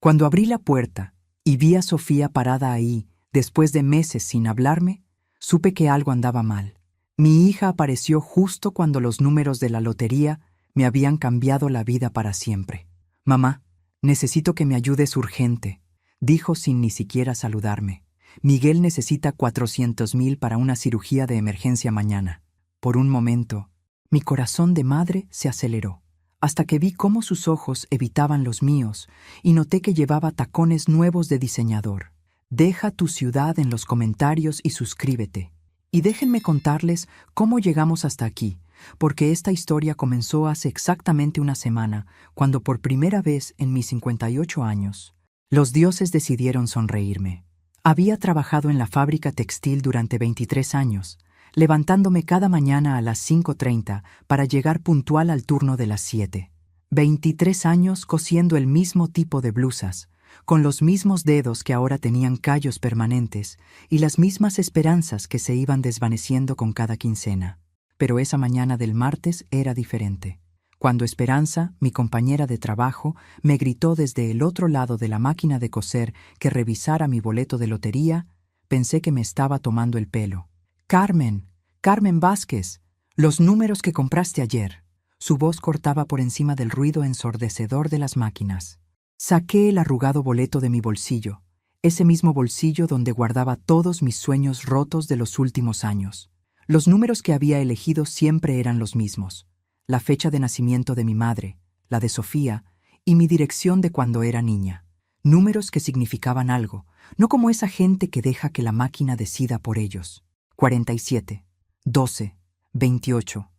Cuando abrí la puerta y vi a Sofía parada ahí, después de meses sin hablarme, supe que algo andaba mal. Mi hija apareció justo cuando los números de la lotería me habían cambiado la vida para siempre. «Mamá, necesito que me ayudes urgente», dijo sin ni siquiera saludarme. «Miguel necesita 400,000 para una cirugía de emergencia mañana». Por un momento, mi corazón de madre se aceleró, hasta que vi cómo sus ojos evitaban los míos y noté que llevaba tacones nuevos de diseñador. Deja tu ciudad en los comentarios y suscríbete. Y déjenme contarles cómo llegamos hasta aquí, porque esta historia comenzó hace exactamente una semana, cuando por primera vez en mis 58 años, los dioses decidieron sonreírme. Había trabajado en la fábrica textil durante 23 años, levantándome cada mañana a las 5:30 para llegar puntual al turno de las 7. 23 años cosiendo el mismo tipo de blusas, con los mismos dedos que ahora tenían callos permanentes y las mismas esperanzas que se iban desvaneciendo con cada quincena. Pero esa mañana del martes era diferente. Cuando Esperanza, mi compañera de trabajo, me gritó desde el otro lado de la máquina de coser que revisara mi boleto de lotería, pensé que me estaba tomando el pelo. «Carmen, Carmen Vázquez, los números que compraste ayer». Su voz cortaba por encima del ruido ensordecedor de las máquinas. Saqué el arrugado boleto de mi bolsillo, ese mismo bolsillo donde guardaba todos mis sueños rotos de los últimos años. Los números que había elegido siempre eran los mismos: la fecha de nacimiento de mi madre, la de Sofía y mi dirección de cuando era niña. Números que significaban algo, no como esa gente que deja que la máquina decida por ellos. 47, 12, 28,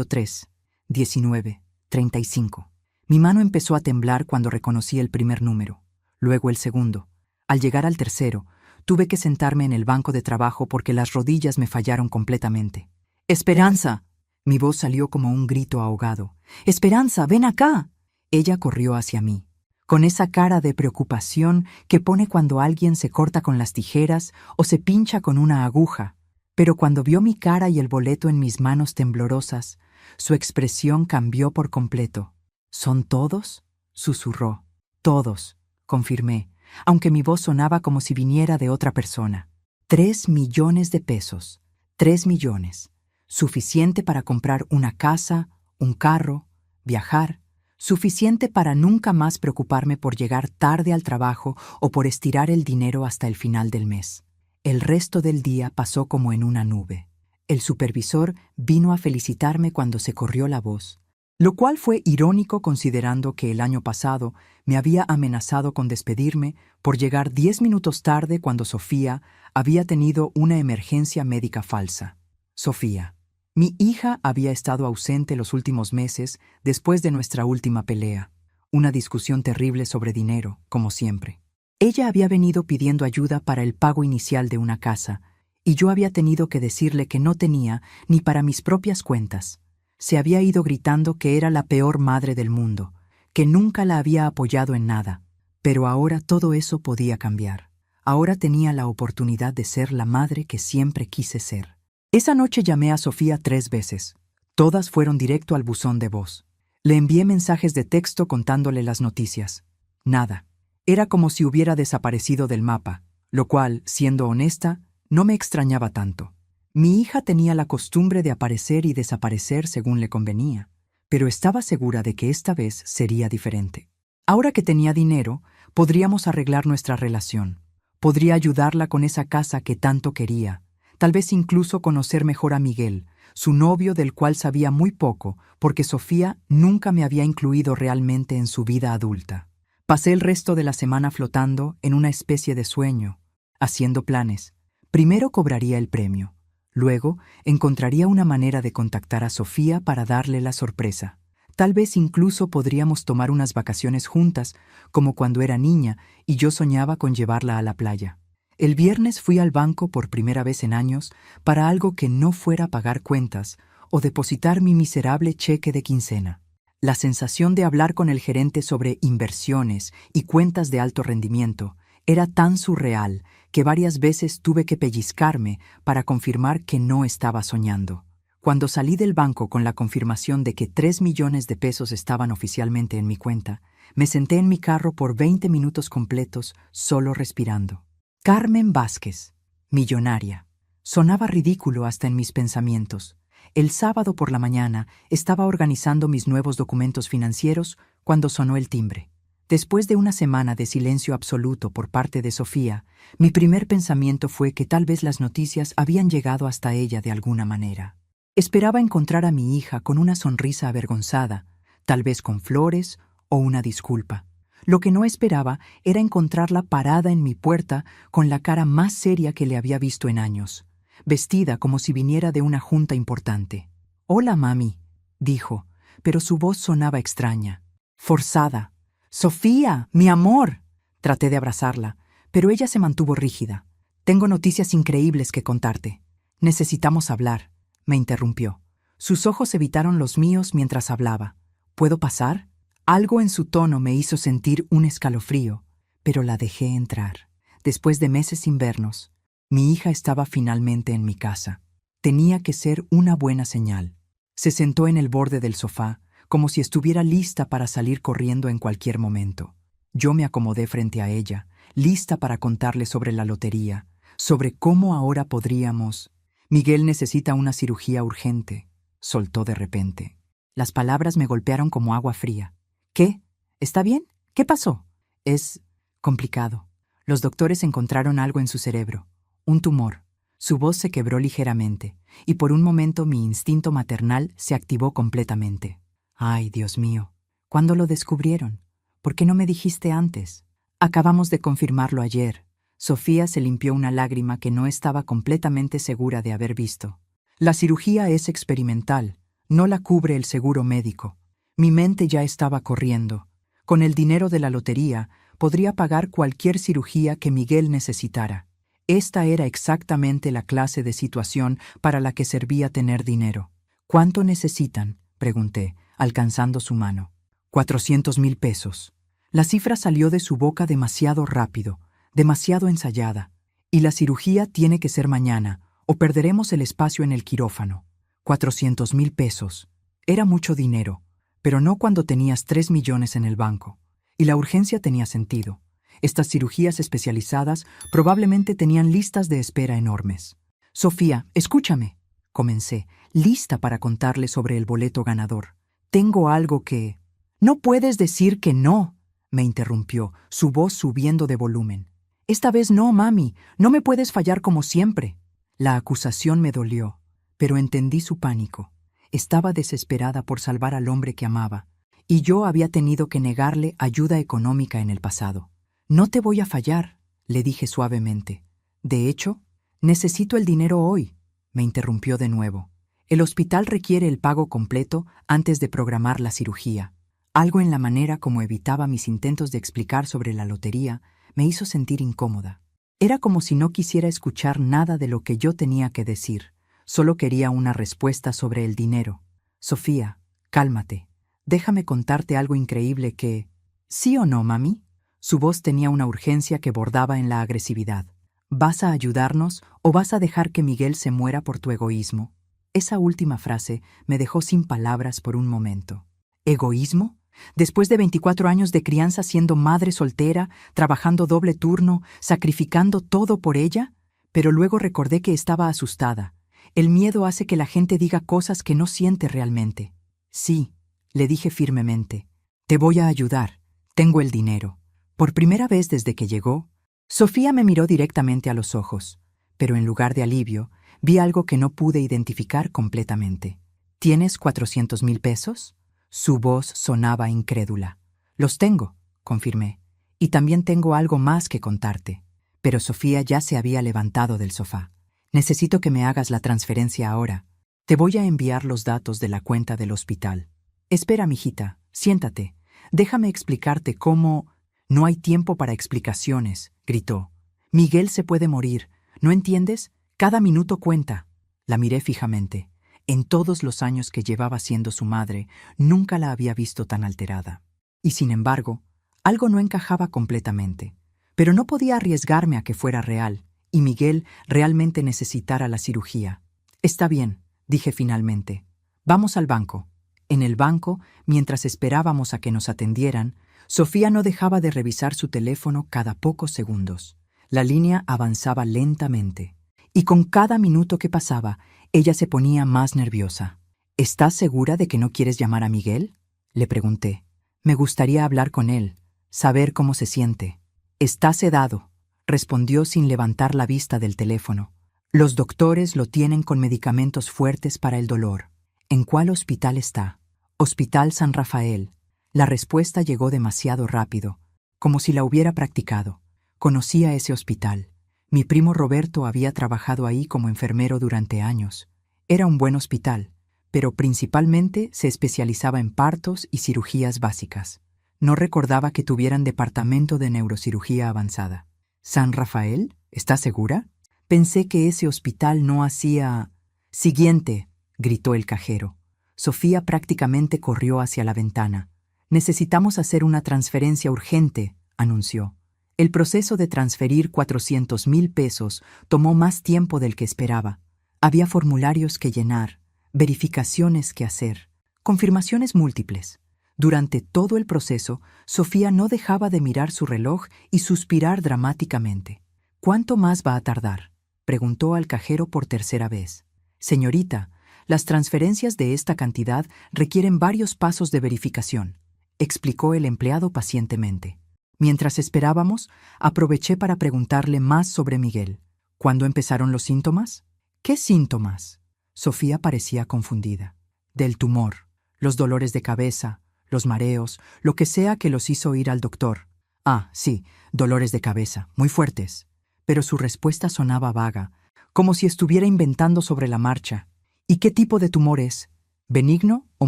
03, 19, 35. Mi mano empezó a temblar cuando reconocí el primer número, luego el segundo. Al llegar al tercero, tuve que sentarme en el banco de trabajo porque las rodillas me fallaron completamente. «¡Esperanza!». Mi voz salió como un grito ahogado. «¡Esperanza, ven acá!». Ella corrió hacia mí, con esa cara de preocupación que pone cuando alguien se corta con las tijeras o se pincha con una aguja. Pero cuando vio mi cara y el boleto en mis manos temblorosas, su expresión cambió por completo. «¿Son todos?», susurró. «Todos», confirmé, aunque mi voz sonaba como si viniera de otra persona. 3 millones de pesos. 3 millones. Suficiente para comprar una casa, un carro, viajar. Suficiente para nunca más preocuparme por llegar tarde al trabajo o por estirar el dinero hasta el final del mes. El resto del día pasó como en una nube. El supervisor vino a felicitarme cuando se corrió la voz, lo cual fue irónico considerando que el año pasado me había amenazado con despedirme por llegar 10 minutos tarde cuando Sofía había tenido una emergencia médica falsa. Sofía. Mi hija había estado ausente los últimos meses después de nuestra última pelea, una discusión terrible sobre dinero, como siempre. Ella había venido pidiendo ayuda para el pago inicial de una casa, y yo había tenido que decirle que no tenía ni para mis propias cuentas. Se había ido gritando que era la peor madre del mundo, que nunca la había apoyado en nada. Pero ahora todo eso podía cambiar. Ahora tenía la oportunidad de ser la madre que siempre quise ser. Esa noche llamé a Sofía 3 veces. Todas fueron directo al buzón de voz. Le envié mensajes de texto contándole las noticias. Nada. Era como si hubiera desaparecido del mapa, lo cual, siendo honesta, no me extrañaba tanto. Mi hija tenía la costumbre de aparecer y desaparecer según le convenía, pero estaba segura de que esta vez sería diferente. Ahora que tenía dinero, podríamos arreglar nuestra relación. Podría ayudarla con esa casa que tanto quería, tal vez incluso conocer mejor a Miguel, su novio del cual sabía muy poco, porque Sofía nunca me había incluido realmente en su vida adulta. Pasé el resto de la semana flotando en una especie de sueño, haciendo planes. Primero cobraría el premio. Luego encontraría una manera de contactar a Sofía para darle la sorpresa. Tal vez incluso podríamos tomar unas vacaciones juntas, como cuando era niña y yo soñaba con llevarla a la playa. El viernes fui al banco por primera vez en años para algo que no fuera pagar cuentas o depositar mi miserable cheque de quincena. La sensación de hablar con el gerente sobre inversiones y cuentas de alto rendimiento era tan surreal que varias veces tuve que pellizcarme para confirmar que no estaba soñando. Cuando salí del banco con la confirmación de que 3 millones de pesos estaban oficialmente en mi cuenta, me senté en mi carro por 20 minutos completos, solo respirando. Carmen Vázquez, millonaria. Sonaba ridículo hasta en mis pensamientos. El sábado por la mañana estaba organizando mis nuevos documentos financieros cuando sonó el timbre. Después de una semana de silencio absoluto por parte de Sofía, mi primer pensamiento fue que tal vez las noticias habían llegado hasta ella de alguna manera. Esperaba encontrar a mi hija con una sonrisa avergonzada, tal vez con flores o una disculpa. Lo que no esperaba era encontrarla parada en mi puerta con la cara más seria que le había visto en años, vestida como si viniera de una junta importante. «Hola, mami», dijo, pero su voz sonaba extraña, forzada. «Sofía, mi amor». Traté de abrazarla, pero ella se mantuvo rígida. «Tengo noticias increíbles que contarte. Necesitamos hablar», me interrumpió. Sus ojos evitaron los míos mientras hablaba. «¿Puedo pasar?». Algo en su tono me hizo sentir un escalofrío, pero la dejé entrar. Después de meses sin vernos, mi hija estaba finalmente en mi casa. Tenía que ser una buena señal. Se sentó en el borde del sofá, como si estuviera lista para salir corriendo en cualquier momento. Yo me acomodé frente a ella, lista para contarle sobre la lotería, sobre cómo ahora podríamos... «Miguel necesita una cirugía urgente», soltó de repente. Las palabras me golpearon como agua fría. «¿Qué? ¿Está bien? ¿Qué pasó?» «Es complicado. Los doctores encontraron algo en su cerebro, un tumor». Su voz se quebró ligeramente, y por un momento mi instinto maternal se activó completamente. «Ay, Dios mío, ¿cuándo lo descubrieron? ¿Por qué no me dijiste antes?» «Acabamos de confirmarlo ayer». Sofía se limpió una lágrima que no estaba completamente segura de haber visto. «La cirugía es experimental, no la cubre el seguro médico». Mi mente ya estaba corriendo. Con el dinero de la lotería, podría pagar cualquier cirugía que Miguel necesitara. Esta era exactamente la clase de situación para la que servía tener dinero. «¿Cuánto necesitan?», pregunté, alcanzando su mano. 400,000 pesos. La cifra salió de su boca demasiado rápido, demasiado ensayada. «Y la cirugía tiene que ser mañana, o perderemos el espacio en el quirófano». 400,000 pesos. Era mucho dinero, pero no cuando tenías 3 millones en el banco. Y la urgencia tenía sentido. Estas cirugías especializadas probablemente tenían listas de espera enormes. «Sofía, escúchame», comencé, lista para contarle sobre el boleto ganador. «Tengo algo que...». «No puedes decir que no», me interrumpió, su voz subiendo de volumen. «Esta vez no, mami, no me puedes fallar como siempre». La acusación me dolió, pero entendí su pánico. Estaba desesperada por salvar al hombre que amaba, y yo había tenido que negarle ayuda económica en el pasado. «No te voy a fallar», le dije suavemente. «De hecho, necesito el dinero hoy», me interrumpió de nuevo. «El hospital requiere el pago completo antes de programar la cirugía». Algo en la manera como evitaba mis intentos de explicar sobre la lotería me hizo sentir incómoda. Era como si no quisiera escuchar nada de lo que yo tenía que decir. Solo quería una respuesta sobre el dinero. «Sofía, cálmate. Déjame contarte algo increíble que...». «¿Sí o no, mami?». Su voz tenía una urgencia que bordaba en la agresividad. «¿Vas a ayudarnos o vas a dejar que Miguel se muera por tu egoísmo?». Esa última frase me dejó sin palabras por un momento. ¿Egoísmo? Después de 24 años de crianza siendo madre soltera, trabajando doble turno, sacrificando todo por ella, pero luego recordé que estaba asustada. El miedo hace que la gente diga cosas que no siente realmente. «Sí», le dije firmemente, «te voy a ayudar. Tengo el dinero». Por primera vez desde que llegó, Sofía me miró directamente a los ojos, pero en lugar de alivio, vi algo que no pude identificar completamente. «¿Tienes 400,000 pesos?» Su voz sonaba incrédula. «Los tengo», confirmé, «y también tengo algo más que contarte». Pero Sofía ya se había levantado del sofá. «Necesito que me hagas la transferencia ahora. Te voy a enviar los datos de la cuenta del hospital». «Espera, mijita, siéntate. Déjame explicarte cómo...». «No hay tiempo para explicaciones», gritó. «Miguel se puede morir. ¿No entiendes? Cada minuto cuenta». La miré fijamente. En todos los años que llevaba siendo su madre, nunca la había visto tan alterada. Y sin embargo, algo no encajaba completamente. Pero no podía arriesgarme a que fuera real, y Miguel realmente necesitara la cirugía. «Está bien», dije finalmente. Vamos al banco. En el banco, mientras esperábamos a que nos atendieran, Sofía no dejaba de revisar su teléfono cada pocos segundos. La línea avanzaba lentamente, y con cada minuto que pasaba, ella se ponía más nerviosa. ¿Estás segura de que no quieres llamar a Miguel?, le pregunté. Me gustaría hablar con él, saber cómo se siente. Está sedado, respondió sin levantar la vista del teléfono. Los doctores lo tienen con medicamentos fuertes para el dolor. ¿En cuál hospital está? Hospital San Rafael. La respuesta llegó demasiado rápido, como si la hubiera practicado. Conocía ese hospital. Mi primo Roberto había trabajado ahí como enfermero durante años. Era un buen hospital, pero principalmente se especializaba en partos y cirugías básicas. No recordaba que tuvieran departamento de neurocirugía avanzada. ¿San Rafael? ¿Estás segura? Pensé que ese hospital no hacía... Siguiente, gritó el cajero. Sofía prácticamente corrió hacia la ventana. Necesitamos hacer una transferencia urgente, anunció. El proceso de transferir 400,000 pesos tomó más tiempo del que esperaba. Había formularios que llenar, verificaciones que hacer, confirmaciones múltiples. Durante todo el proceso, Sofía no dejaba de mirar su reloj y suspirar dramáticamente. ¿Cuánto más va a tardar?, preguntó al cajero por tercera vez. Señorita, las transferencias de esta cantidad requieren varios pasos de verificación, explicó el empleado pacientemente. Mientras esperábamos, aproveché para preguntarle más sobre Miguel. ¿Cuándo empezaron los síntomas? ¿Qué síntomas? Sofía parecía confundida. Del tumor, los dolores de cabeza, los mareos, lo que sea que los hizo ir al doctor. Ah, sí, dolores de cabeza, muy fuertes. Pero su respuesta sonaba vaga, como si estuviera inventando sobre la marcha. ¿Y qué tipo de tumor es? ¿Benigno o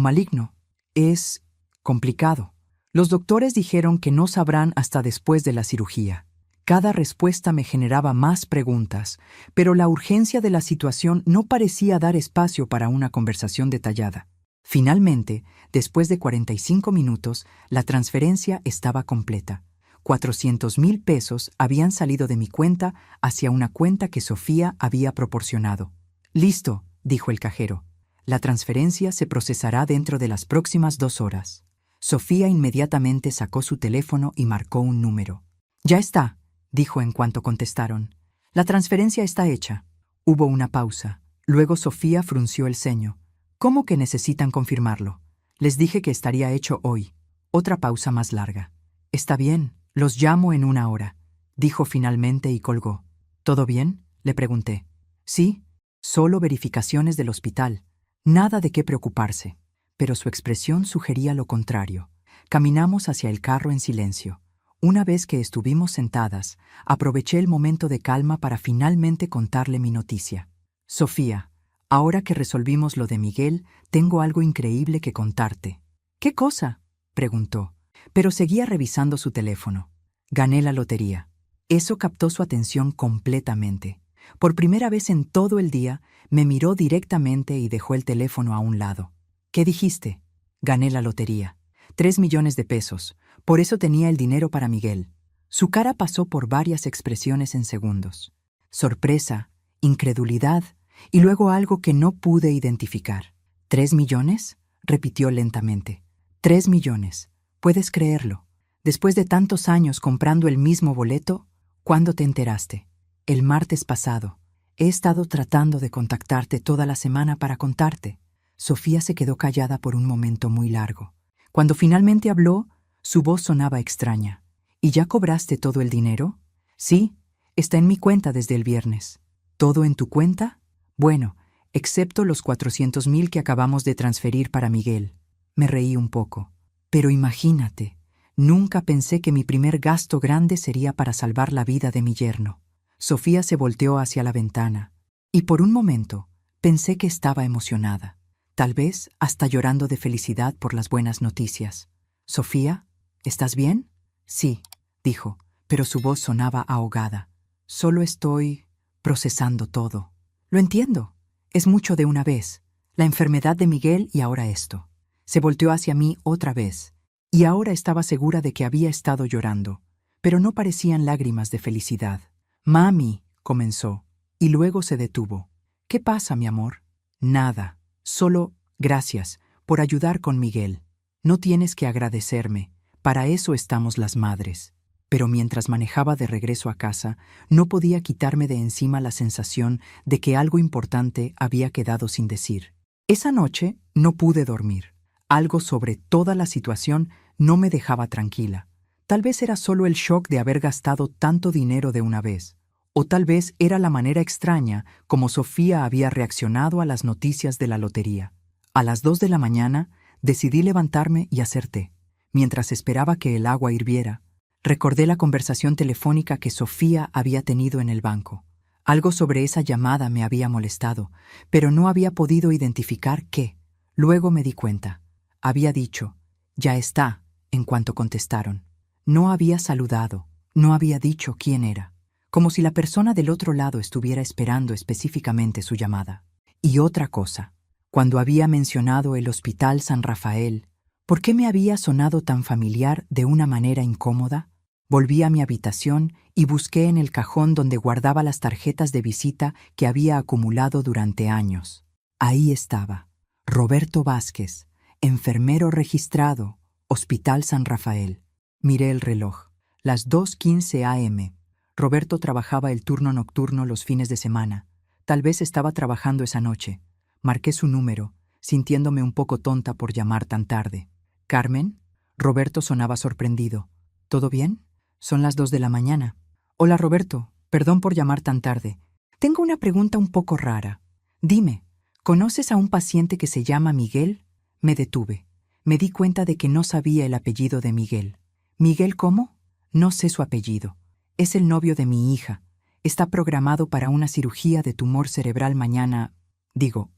maligno? Es complicado. Los doctores dijeron que no sabrán hasta después de la cirugía. Cada respuesta me generaba más preguntas, pero la urgencia de la situación no parecía dar espacio para una conversación detallada. Finalmente, después de 45 minutos, la transferencia estaba completa. 400,000 pesos habían salido de mi cuenta hacia una cuenta que Sofía había proporcionado. Listo, dijo el cajero. La transferencia se procesará dentro de las próximas 2 horas. Sofía inmediatamente sacó su teléfono y marcó un número. Ya está, dijo en cuanto contestaron. La transferencia está hecha. Hubo una pausa. Luego Sofía frunció el ceño. ¿Cómo que necesitan confirmarlo? Les dije que estaría hecho hoy. Otra pausa más larga. Está bien, los llamo en 1 hora, dijo finalmente y colgó. ¿Todo bien?, le pregunté. Sí, solo verificaciones del hospital. Nada de qué preocuparse. Pero su expresión sugería lo contrario. Caminamos hacia el carro en silencio. Una vez que estuvimos sentadas, aproveché el momento de calma para finalmente contarle mi noticia. Sofía, ahora que resolvimos lo de Miguel, tengo algo increíble que contarte. ¿Qué cosa?, preguntó, pero seguía revisando su teléfono. Gané la lotería. Eso captó su atención completamente. Por primera vez en todo el día, me miró directamente y dejó el teléfono a un lado. ¿Qué dijiste? Gané la lotería. 3 millones de pesos. Por eso tenía el dinero para Miguel. Su cara pasó por varias expresiones en segundos. Sorpresa, incredulidad y luego algo que no pude identificar. ¿3 millones? Repitió lentamente. 3 millones. ¿Puedes creerlo? Después de tantos años comprando el mismo boleto, ¿cuándo te enteraste? El martes pasado. He estado tratando de contactarte toda la semana para contarte. Sofía se quedó callada por un momento muy largo. Cuando finalmente habló, su voz sonaba extraña. ¿Y ya cobraste todo el dinero? Sí, está en mi cuenta desde el viernes. ¿Todo en tu cuenta? Bueno, excepto los 400,000 que acabamos de transferir para Miguel. Me reí un poco. Pero imagínate, nunca pensé que mi primer gasto grande sería para salvar la vida de mi yerno. Sofía se volteó hacia la ventana, y por un momento pensé que estaba emocionada, tal vez hasta llorando de felicidad por las buenas noticias. «Sofía, ¿estás bien?» «Sí», dijo, pero su voz sonaba ahogada. «Solo estoy procesando todo». «Lo entiendo. Es mucho de una vez. La enfermedad de Miguel y ahora esto». Se volteó hacia mí otra vez, y ahora estaba segura de que había estado llorando, pero no parecían lágrimas de felicidad. «Mami», comenzó, y luego se detuvo. «¿Qué pasa, mi amor?» Nada. Solo gracias por ayudar con Miguel. No tienes que agradecerme. Para eso estamos las madres. Pero mientras manejaba de regreso a casa, no podía quitarme de encima la sensación de que algo importante había quedado sin decir. Esa noche no pude dormir. Algo sobre toda la situación no me dejaba tranquila. Tal vez era solo el shock de haber gastado tanto dinero de una vez. O tal vez era la manera extraña como Sofía había reaccionado a las noticias de la lotería. A las 2 de la mañana decidí levantarme y hacer té. Mientras esperaba que el agua hirviera, recordé la conversación telefónica que Sofía había tenido en el banco. Algo sobre esa llamada me había molestado, pero no había podido identificar qué. Luego me di cuenta. Había dicho, «Ya está», en cuanto contestaron. No había saludado, no había dicho quién era, como si la persona del otro lado estuviera esperando específicamente su llamada. Y otra cosa, cuando había mencionado el Hospital San Rafael, ¿por qué me había sonado tan familiar de una manera incómoda? Volví a mi habitación y busqué en el cajón donde guardaba las tarjetas de visita que había acumulado durante años. Ahí estaba, Roberto Vázquez, enfermero registrado, Hospital San Rafael. Miré el reloj. Las 2:15 a.m. Roberto trabajaba el turno nocturno los fines de semana. Tal vez estaba trabajando esa noche. Marqué su número, sintiéndome un poco tonta por llamar tan tarde. «¿Carmen?» Roberto sonaba sorprendido. «¿Todo bien? Son las 2 de la mañana». «Hola, Roberto. Perdón por llamar tan tarde. Tengo una pregunta un poco rara. Dime, ¿conoces a un paciente que se llama Miguel?» Me detuve. Me di cuenta de que no sabía el apellido de Miguel. ¿Miguel cómo? No sé su apellido. Es el novio de mi hija. Está programado para una cirugía de tumor cerebral mañana.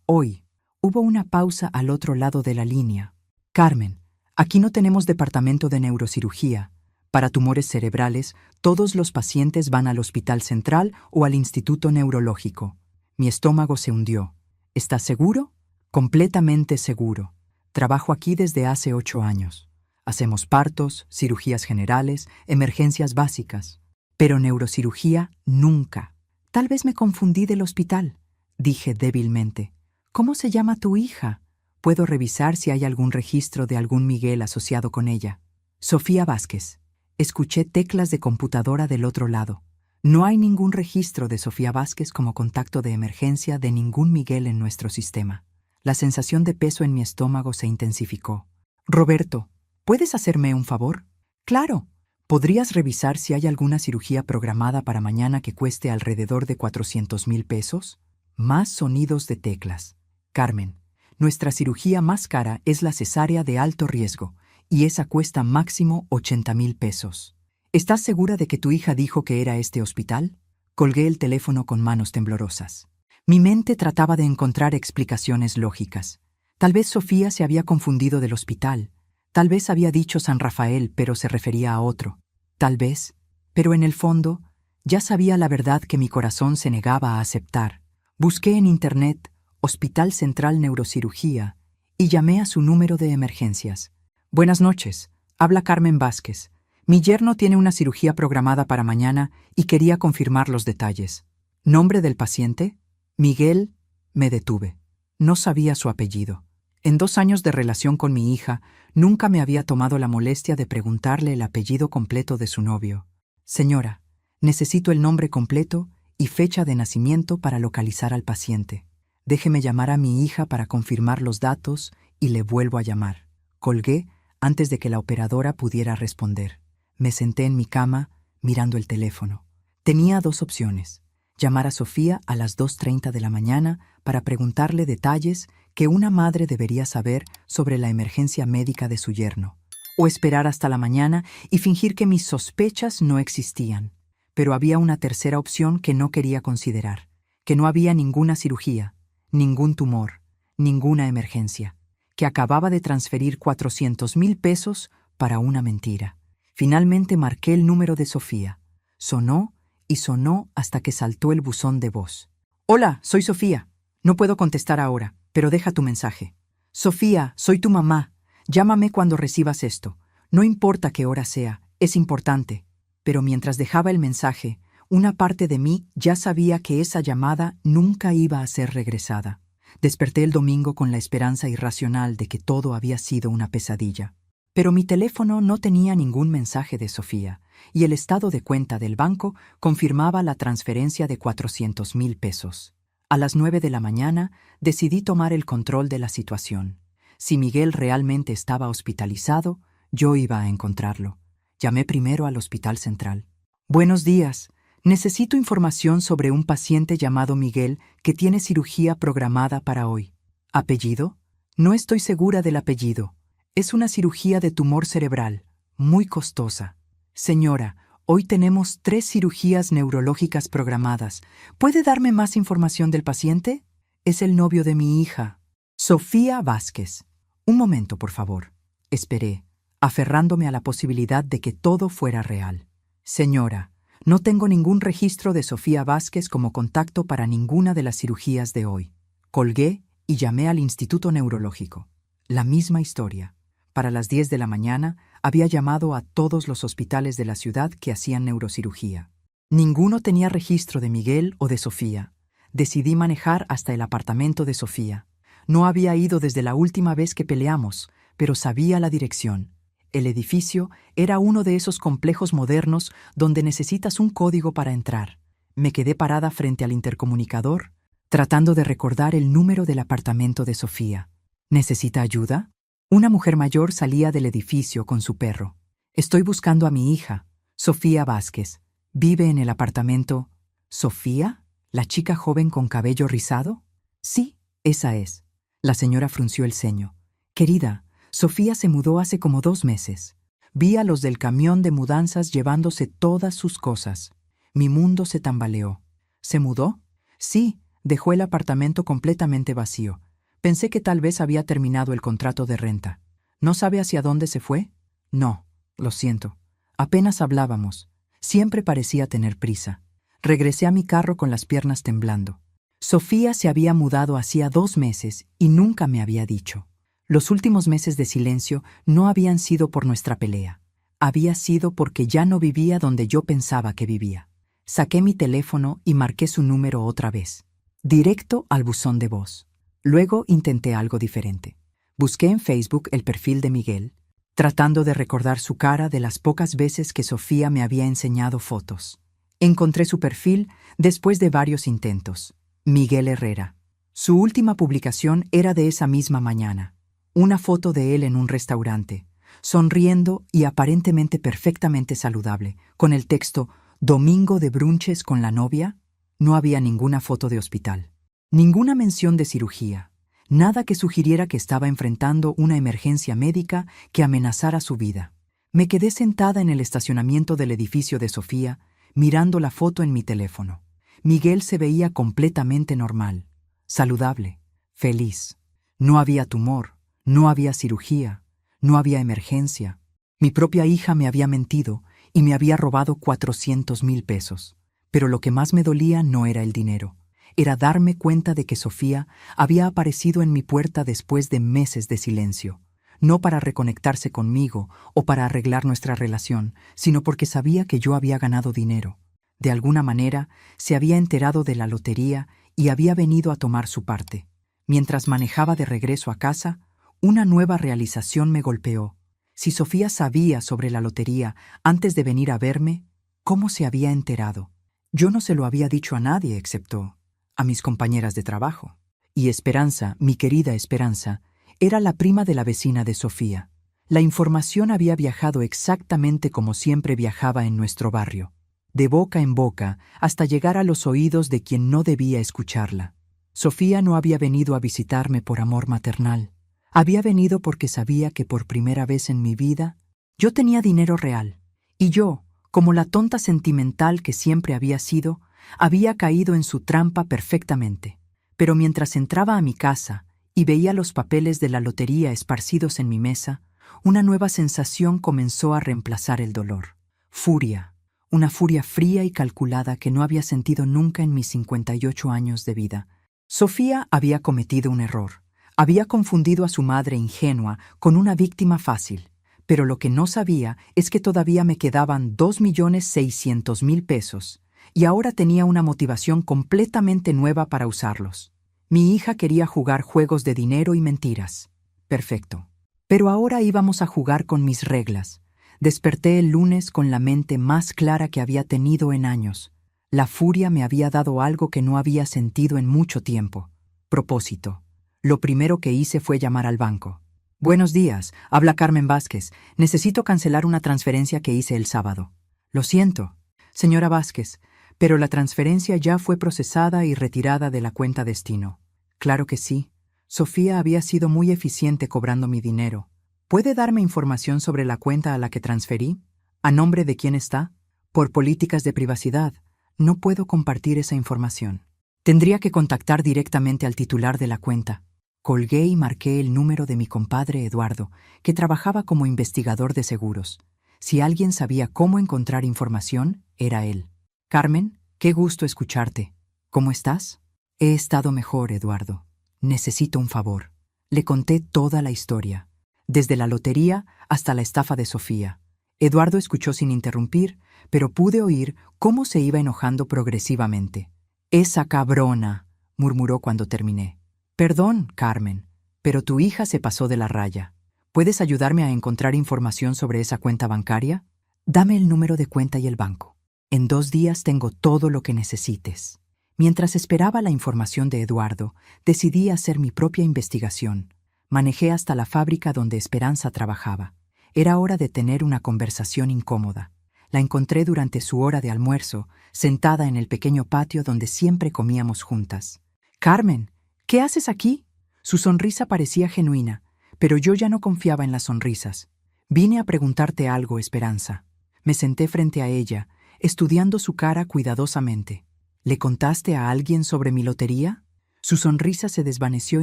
Hoy. Hubo una pausa al otro lado de la línea. «Carmen, aquí no tenemos departamento de neurocirugía. Para tumores cerebrales, todos los pacientes van al Hospital Central o al Instituto Neurológico». Mi estómago se hundió. «¿Estás seguro?» «Completamente seguro. Trabajo aquí desde hace 8 años. Hacemos partos, cirugías generales, emergencias básicas. Pero neurocirugía nunca». «Tal vez me confundí del hospital», dije débilmente. «¿Cómo se llama tu hija? Puedo revisar si hay algún registro de algún Miguel asociado con ella». «Sofía Vázquez». Escuché teclas de computadora del otro lado. No hay ningún registro de Sofía Vázquez como contacto de emergencia de ningún Miguel en nuestro sistema. La sensación de peso en mi estómago se intensificó. «Roberto, ¿puedes hacerme un favor?» «Claro. ¿Podrías revisar si hay alguna cirugía programada para mañana que cueste alrededor de 400,000 pesos?» Más sonidos de teclas. «Carmen, nuestra cirugía más cara es la cesárea de alto riesgo, y esa cuesta máximo 80,000 pesos. ¿Estás segura de que tu hija dijo que era este hospital?» Colgué el teléfono con manos temblorosas. Mi mente trataba de encontrar explicaciones lógicas. Tal vez Sofía se había confundido del hospital. Tal vez había dicho San Rafael, pero se refería a otro. Tal vez. Pero en el fondo, ya sabía la verdad que mi corazón se negaba a aceptar. Busqué en Internet Hospital Central Neurocirugía y llamé a su número de emergencias. «Buenas noches. Habla Carmen Vázquez. Mi yerno tiene una cirugía programada para mañana y quería confirmar los detalles». «¿Nombre del paciente?» «Miguel». Me detuve. No sabía su apellido. En 2 años de relación con mi hija, nunca me había tomado la molestia de preguntarle el apellido completo de su novio. «Señora, necesito el nombre completo y fecha de nacimiento para localizar al paciente. Déjeme llamar a mi hija para confirmar los datos y le vuelvo a llamar». Colgué antes de que la operadora pudiera responder. Me senté en mi cama, mirando el teléfono. Tenía 2 opciones: llamar a Sofía a las 2:30 de la mañana para preguntarle detalles que una madre debería saber sobre la emergencia médica de su yerno, o esperar hasta la mañana y fingir que mis sospechas no existían. Pero había una tercera opción que no quería considerar: que no había ninguna cirugía, ningún tumor, ninguna emergencia, que acababa de transferir 400,000 pesos para una mentira. Finalmente marqué el número de Sofía. Sonó y sonó hasta que saltó el buzón de voz. «Hola, soy Sofía. No puedo contestar ahora, pero deja tu mensaje». «Sofía, soy tu mamá. Llámame cuando recibas esto. No importa qué hora sea, es importante». Pero mientras dejaba el mensaje, una parte de mí ya sabía que esa llamada nunca iba a ser regresada. Desperté el domingo con la esperanza irracional de que todo había sido una pesadilla. Pero mi teléfono no tenía ningún mensaje de Sofía, y el estado de cuenta del banco confirmaba la transferencia de 400,000 pesos. A las 9 de la mañana decidí tomar el control de la situación. Si Miguel realmente estaba hospitalizado, yo iba a encontrarlo. Llamé primero al Hospital Central. Buenos días. Necesito información sobre un paciente llamado Miguel que tiene cirugía programada para hoy. ¿Apellido? No estoy segura del apellido. Es una cirugía de tumor cerebral, muy costosa. Señora, hoy tenemos 3 cirugías neurológicas programadas. ¿Puede darme más información del paciente? Es el novio de mi hija, Sofía Vázquez. Un momento, por favor. Esperé, aferrándome a la posibilidad de que todo fuera real. Señora, no tengo ningún registro de Sofía Vázquez como contacto para ninguna de las cirugías de hoy. Colgué y llamé al Instituto Neurológico. La misma historia. Para las 10 de la mañana había llamado a todos los hospitales de la ciudad que hacían neurocirugía. Ninguno tenía registro de Miguel o de Sofía. Decidí manejar hasta el apartamento de Sofía. No había ido desde la última vez que peleamos, pero sabía la dirección. El edificio era uno de esos complejos modernos donde necesitas un código para entrar. Me quedé parada frente al intercomunicador, tratando de recordar el número del apartamento de Sofía. ¿Necesita ayuda? Una mujer mayor salía del edificio con su perro. Estoy buscando a mi hija, Sofía Vázquez. ¿Vive en el apartamento? ¿Sofía? ¿La chica joven con cabello rizado? Sí, esa es. La señora frunció el ceño. Querida, Sofía se mudó hace como 2 meses. Vi a los del camión de mudanzas llevándose todas sus cosas. Mi mundo se tambaleó. ¿Se mudó? Sí, dejó el apartamento completamente vacío. Pensé que tal vez había terminado el contrato de renta. ¿No sabe hacia dónde se fue? No, lo siento. Apenas hablábamos. Siempre parecía tener prisa. Regresé a mi carro con las piernas temblando. Sofía se había mudado hacía 2 meses y nunca me había dicho. Los últimos meses de silencio no habían sido por nuestra pelea. Había sido porque ya no vivía donde yo pensaba que vivía. Saqué mi teléfono y marqué su número otra vez. Directo al buzón de voz. Luego intenté algo diferente. Busqué en Facebook el perfil de Miguel, tratando de recordar su cara de las pocas veces que Sofía me había enseñado fotos. Encontré su perfil después de varios intentos. Miguel Herrera. Su última publicación era de esa misma mañana. Una foto de él en un restaurante, sonriendo y aparentemente perfectamente saludable, con el texto «Domingo de brunches con la novia». No había ninguna foto de hospital, ninguna mención de cirugía, nada que sugiriera que estaba enfrentando una emergencia médica que amenazara su vida. Me quedé sentada en el estacionamiento del edificio de Sofía, mirando la foto en mi teléfono. Miguel se veía completamente normal, saludable, feliz. No había tumor. No había cirugía, no había emergencia. Mi propia hija me había mentido y me había robado 400,000 pesos. Pero lo que más me dolía no era el dinero. Era darme cuenta de que Sofía había aparecido en mi puerta después de meses de silencio. No para reconectarse conmigo o para arreglar nuestra relación, sino porque sabía que yo había ganado dinero. De alguna manera, se había enterado de la lotería y había venido a tomar su parte. Mientras manejaba de regreso a casa, una nueva realización me golpeó. Si Sofía sabía sobre la lotería antes de venir a verme, ¿cómo se había enterado? Yo no se lo había dicho a nadie excepto a mis compañeras de trabajo. Y Esperanza, mi querida Esperanza, era la prima de la vecina de Sofía. La información había viajado exactamente como siempre viajaba en nuestro barrio, de boca en boca hasta llegar a los oídos de quien no debía escucharla. Sofía no había venido a visitarme por amor maternal. Había venido porque sabía que por primera vez en mi vida yo tenía dinero real, y yo, como la tonta sentimental que siempre había sido, había caído en su trampa perfectamente. Pero mientras entraba a mi casa y veía los papeles de la lotería esparcidos en mi mesa, una nueva sensación comenzó a reemplazar el dolor. Furia, una furia fría y calculada que no había sentido nunca en mis 58 años de vida. Sofía había cometido un error. Había confundido a su madre ingenua con una víctima fácil, pero lo que no sabía es que todavía me quedaban 2,600,000 pesos y ahora tenía una motivación completamente nueva para usarlos. Mi hija quería jugar juegos de dinero y mentiras. Perfecto. Pero ahora íbamos a jugar con mis reglas. Desperté el lunes con la mente más clara que había tenido en años. La furia me había dado algo que no había sentido en mucho tiempo. Propósito. Lo primero que hice fue llamar al banco. Buenos días, habla Carmen Vázquez. Necesito cancelar una transferencia que hice el sábado. Lo siento, señora Vázquez, pero la transferencia ya fue procesada y retirada de la cuenta destino. Claro que sí. Sofía había sido muy eficiente cobrando mi dinero. ¿Puede darme información sobre la cuenta a la que transferí? ¿A nombre de quién está? Por políticas de privacidad, no puedo compartir esa información. Tendría que contactar directamente al titular de la cuenta. Colgué y marqué el número de mi compadre Eduardo, que trabajaba como investigador de seguros. Si alguien sabía cómo encontrar información, era él. Carmen, qué gusto escucharte. ¿Cómo estás? He estado mejor, Eduardo. Necesito un favor. Le conté toda la historia, desde la lotería hasta la estafa de Sofía. Eduardo escuchó sin interrumpir, pero pude oír cómo se iba enojando progresivamente. «Esa cabrona», murmuró cuando terminé. «Perdón, Carmen, pero tu hija se pasó de la raya. ¿Puedes ayudarme a encontrar información sobre esa cuenta bancaria? Dame el número de cuenta y el banco. En 2 días tengo todo lo que necesites». Mientras esperaba la información de Eduardo, decidí hacer mi propia investigación. Manejé hasta la fábrica donde Esperanza trabajaba. Era hora de tener una conversación incómoda. La encontré durante su hora de almuerzo, sentada en el pequeño patio donde siempre comíamos juntas. «Carmen, ¿qué haces aquí?» Su sonrisa parecía genuina, pero yo ya no confiaba en las sonrisas. «Vine a preguntarte algo, Esperanza». Me senté frente a ella, estudiando su cara cuidadosamente. «¿Le contaste a alguien sobre mi lotería?» Su sonrisa se desvaneció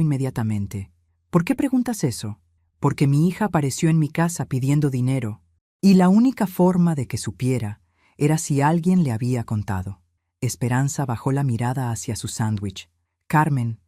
inmediatamente. «¿Por qué preguntas eso?» «Porque mi hija apareció en mi casa pidiendo dinero, y la única forma de que supiera era si alguien le había contado». Esperanza bajó la mirada hacia su sándwich. «Carmen,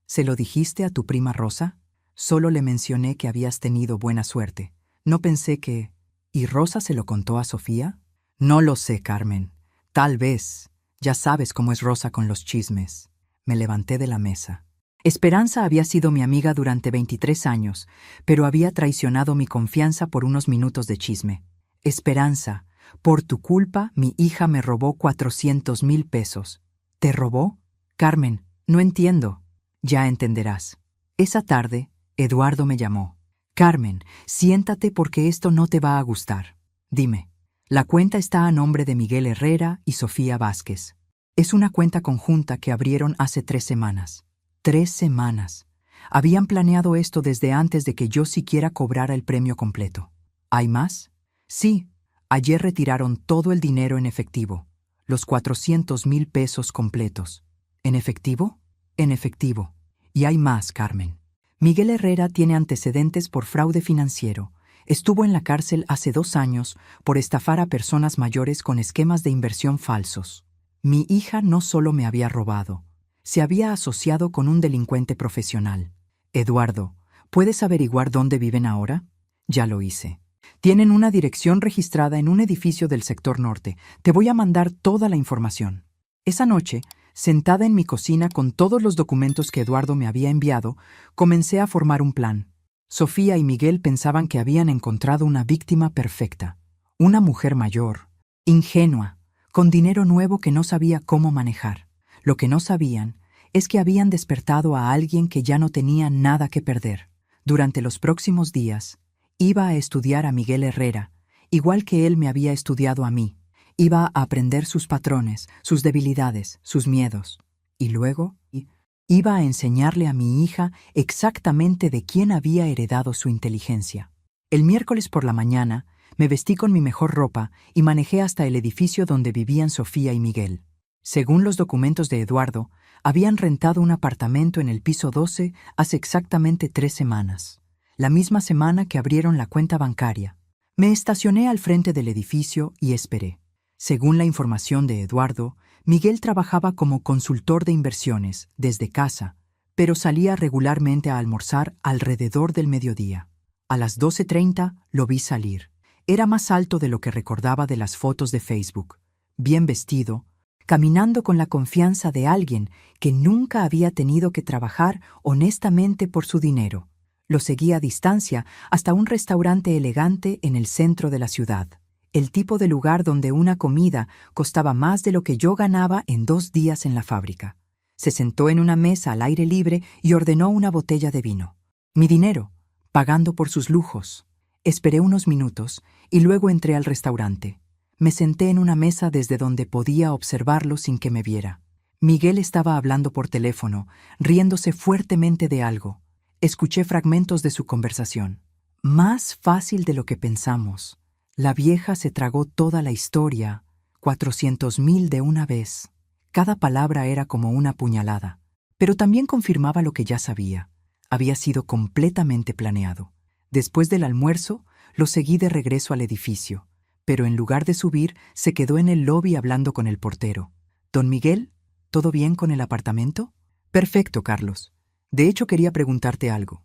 ¿se lo dijiste a tu prima Rosa?» «Solo le mencioné que habías tenido buena suerte. No pensé que...» «¿Y Rosa se lo contó a Sofía?» «No lo sé, Carmen. Tal vez. Ya sabes cómo es Rosa con los chismes». Me levanté de la mesa. Esperanza había sido mi amiga durante 23 años, pero había traicionado mi confianza por unos minutos de chisme. «Esperanza, por tu culpa mi hija me robó 400,000 pesos». «¿Te robó?» «Carmen, no entiendo». «Ya entenderás». Esa tarde, Eduardo me llamó. «Carmen, siéntate porque esto no te va a gustar. Dime». «La cuenta está a nombre de Miguel Herrera y Sofía Vázquez. Es una cuenta conjunta que abrieron hace 3 semanas. 3 semanas. Habían planeado esto desde antes de que yo siquiera cobrara el premio completo». «¿Hay más?» «Sí. Ayer retiraron todo el dinero en efectivo. Los 400,000 pesos completos». «¿En efectivo?» «En efectivo. Y hay más, Carmen. Miguel Herrera tiene antecedentes por fraude financiero. Estuvo en la cárcel hace 2 años por estafar a personas mayores con esquemas de inversión falsos. Mi hija no solo me había robado, se había asociado con un delincuente profesional. Eduardo, ¿puedes averiguar dónde viven ahora?» «Ya lo hice. Tienen una dirección registrada en un edificio del sector norte. Te voy a mandar toda la información». Esa noche, sentada en mi cocina con todos los documentos que Eduardo me había enviado, comencé a formar un plan. Sofía y Miguel pensaban que habían encontrado una víctima perfecta, una mujer mayor, ingenua, con dinero nuevo que no sabía cómo manejar. Lo que no sabían es que habían despertado a alguien que ya no tenía nada que perder. Durante los próximos días, iba a estudiar a Miguel Herrera, igual que él me había estudiado a mí. Iba a aprender sus patrones, sus debilidades, sus miedos. Y luego iba a enseñarle a mi hija exactamente de quién había heredado su inteligencia. El miércoles por la mañana, me vestí con mi mejor ropa y manejé hasta el edificio donde vivían Sofía y Miguel. Según los documentos de Eduardo, habían rentado un apartamento en el piso 12 hace exactamente 3 semanas, la misma semana que abrieron la cuenta bancaria. Me estacioné al frente del edificio y esperé. Según la información de Eduardo, Miguel trabajaba como consultor de inversiones desde casa, pero salía regularmente a almorzar alrededor del mediodía. A las 12:30 lo vi salir. Era más alto de lo que recordaba de las fotos de Facebook, bien vestido, caminando con la confianza de alguien que nunca había tenido que trabajar honestamente por su dinero. Lo seguí a distancia hasta un restaurante elegante en el centro de la ciudad, el tipo de lugar donde una comida costaba más de lo que yo ganaba en 2 días en la fábrica. Se sentó en una mesa al aire libre y ordenó una botella de vino. Mi dinero, pagando por sus lujos. Esperé unos minutos y luego entré al restaurante. Me senté en una mesa desde donde podía observarlo sin que me viera. Miguel estaba hablando por teléfono, riéndose fuertemente de algo. Escuché fragmentos de su conversación. Más fácil de lo que pensamos. La vieja se tragó toda la historia, 400,000 de una vez. Cada palabra era como una puñalada, pero también confirmaba lo que ya sabía. Había sido completamente planeado. Después del almuerzo, lo seguí de regreso al edificio, pero en lugar de subir, se quedó en el lobby hablando con el portero. «Don Miguel, ¿todo bien con el apartamento?» «Perfecto, Carlos. De hecho, quería preguntarte algo.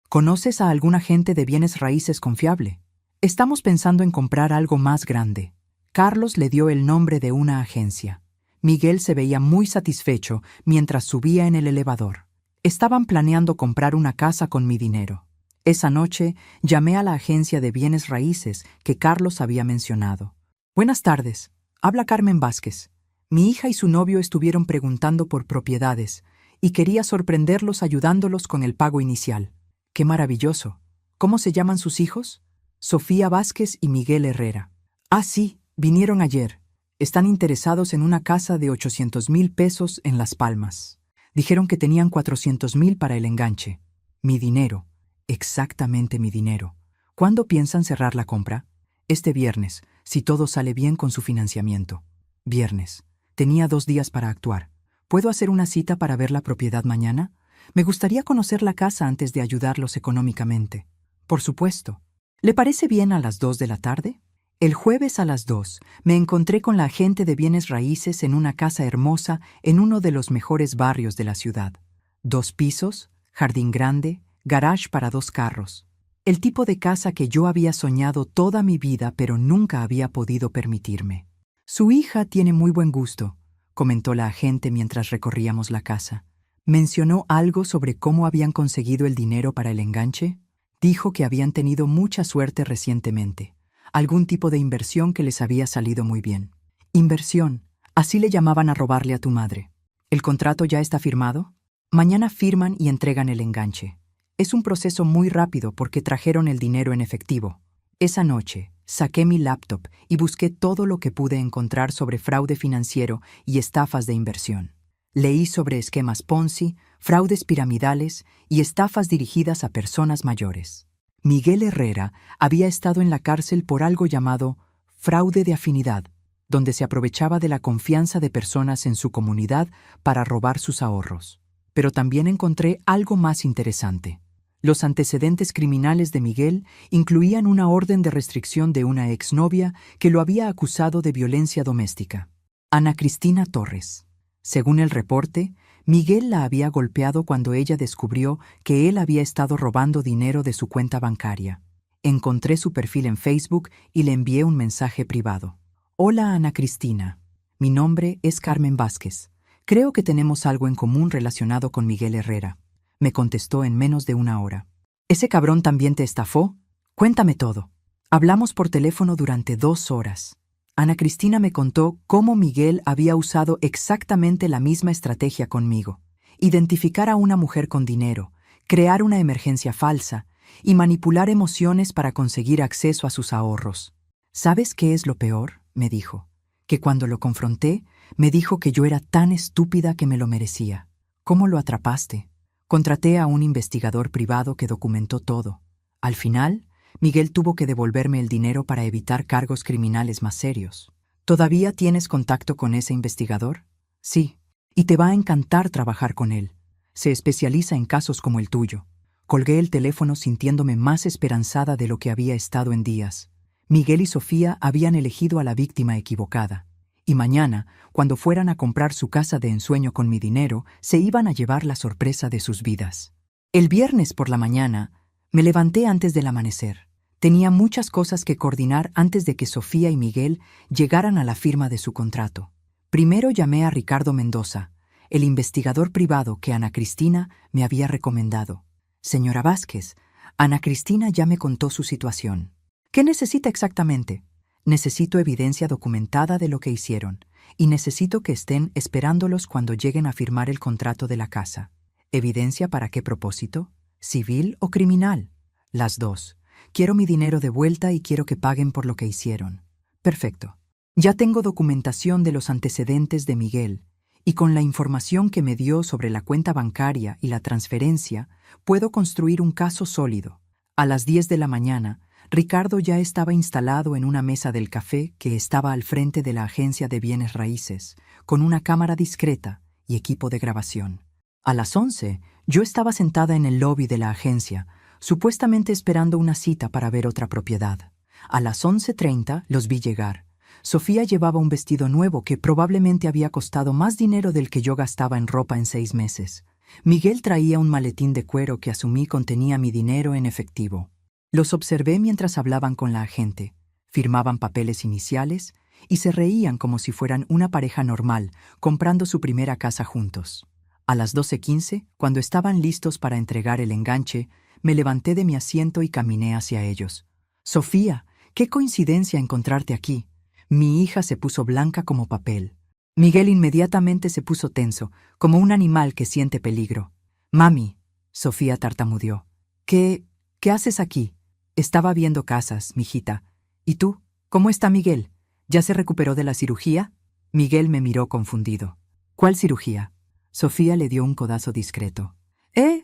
¿Conoces a algún agente de bienes raíces confiable? Estamos pensando en comprar algo más grande». Carlos le dio el nombre de una agencia. Miguel se veía muy satisfecho mientras subía en el elevador. Estaban planeando comprar una casa con mi dinero. Esa noche llamé a la agencia de bienes raíces que Carlos había mencionado. «Buenas tardes. Habla Carmen Vázquez. Mi hija y su novio estuvieron preguntando por propiedades y quería sorprenderlos ayudándolos con el pago inicial». «Qué maravilloso. ¿Cómo se llaman sus hijos?» «Sofía Vázquez y Miguel Herrera». «Ah, sí, vinieron ayer. Están interesados en una casa de 800,000 pesos en Las Palmas. Dijeron que tenían 400,000 para el enganche. Mi dinero. Exactamente mi dinero. ¿Cuándo piensan cerrar la compra?» «Este viernes, si todo sale bien con su financiamiento». «Viernes. Tenía 2 días para actuar. ¿Puedo hacer una cita para ver la propiedad mañana? Me gustaría conocer la casa antes de ayudarlos económicamente». «Por supuesto. ¿Le parece bien a las 2 de la tarde?» El jueves a las 2 me encontré con la agente de bienes raíces en una casa hermosa en uno de los mejores barrios de la ciudad. 2 pisos, jardín grande, garage para 2 carros. El tipo de casa que yo había soñado toda mi vida pero nunca había podido permitirme. «Su hija tiene muy buen gusto», comentó la agente mientras recorríamos la casa. «¿Mencionó algo sobre cómo habían conseguido el dinero para el enganche?» «Dijo que habían tenido mucha suerte recientemente. Algún tipo de inversión que les había salido muy bien». «Inversión, así le llamaban a robarle a tu madre. ¿El contrato ya está firmado?» «Mañana firman y entregan el enganche. Es un proceso muy rápido porque trajeron el dinero en efectivo». Esa noche, saqué mi laptop y busqué todo lo que pude encontrar sobre fraude financiero y estafas de inversión. Leí sobre esquemas Ponzi, fraudes piramidales y estafas dirigidas a personas mayores. Miguel Herrera había estado en la cárcel por algo llamado fraude de afinidad, donde se aprovechaba de la confianza de personas en su comunidad para robar sus ahorros. Pero también encontré algo más interesante. Los antecedentes criminales de Miguel incluían una orden de restricción de una exnovia que lo había acusado de violencia doméstica, Ana Cristina Torres. Según el reporte, Miguel la había golpeado cuando ella descubrió que él había estado robando dinero de su cuenta bancaria. Encontré su perfil en Facebook y le envié un mensaje privado. «Hola, Ana Cristina. Mi nombre es Carmen Vázquez. Creo que tenemos algo en común relacionado con Miguel Herrera». Me contestó en menos de 1 hora. «¿Ese cabrón también te estafó? Cuéntame todo». Hablamos por teléfono durante 2 horas. Ana Cristina me contó cómo Miguel había usado exactamente la misma estrategia conmigo: identificar a una mujer con dinero, crear una emergencia falsa y manipular emociones para conseguir acceso a sus ahorros. «¿Sabes qué es lo peor?», me dijo. Que cuando lo confronté, me dijo que yo era tan estúpida que me lo merecía. «¿Cómo lo atrapaste?» Contraté a un investigador privado que documentó todo. Al final, Miguel tuvo que devolverme el dinero para evitar cargos criminales más serios. ¿Todavía tienes contacto con ese investigador? Sí, y te va a encantar trabajar con él. Se especializa en casos como el tuyo. Colgué el teléfono sintiéndome más esperanzada de lo que había estado en días. Miguel y Sofía habían elegido a la víctima equivocada. Y mañana, cuando fueran a comprar su casa de ensueño con mi dinero, se iban a llevar la sorpresa de sus vidas. El viernes por la mañana, me levanté antes del amanecer. Tenía muchas cosas que coordinar antes de que Sofía y Miguel llegaran a la firma de su contrato. Primero llamé a Ricardo Mendoza, el investigador privado que Ana Cristina me había recomendado. Señora Vázquez, Ana Cristina ya me contó su situación. ¿Qué necesita exactamente? Necesito evidencia documentada de lo que hicieron, y necesito que estén esperándolos cuando lleguen a firmar el contrato de la casa. ¿Evidencia para qué propósito? ¿Civil o criminal? Las dos. Quiero mi dinero de vuelta y quiero que paguen por lo que hicieron. Perfecto. Ya tengo documentación de los antecedentes de Miguel, y con la información que me dio sobre la cuenta bancaria y la transferencia, puedo construir un caso sólido. A las 10 de la mañana, Ricardo ya estaba instalado en una mesa del café que estaba al frente de la agencia de bienes raíces, con una cámara discreta y equipo de grabación. A las 11, yo estaba sentada en el lobby de la agencia, supuestamente esperando una cita para ver otra propiedad. A las 11:30 los vi llegar. Sofía llevaba un vestido nuevo que probablemente había costado más dinero del que yo gastaba en ropa en 6 meses. Miguel traía un maletín de cuero que asumí contenía mi dinero en efectivo. Los observé mientras hablaban con la agente, firmaban papeles iniciales y se reían como si fueran una pareja normal, comprando su primera casa juntos. A las 12:15, cuando estaban listos para entregar el enganche, me levanté de mi asiento y caminé hacia ellos. «Sofía, qué coincidencia encontrarte aquí». Mi hija se puso blanca como papel. Miguel inmediatamente se puso tenso, como un animal que siente peligro. «Mami», Sofía tartamudeó. ¿Qué haces aquí? Estaba viendo casas, mijita. ¿Y tú? ¿Cómo está Miguel? ¿Ya se recuperó de la cirugía?» Miguel me miró confundido. «¿Cuál cirugía?» Sofía le dio un codazo discreto.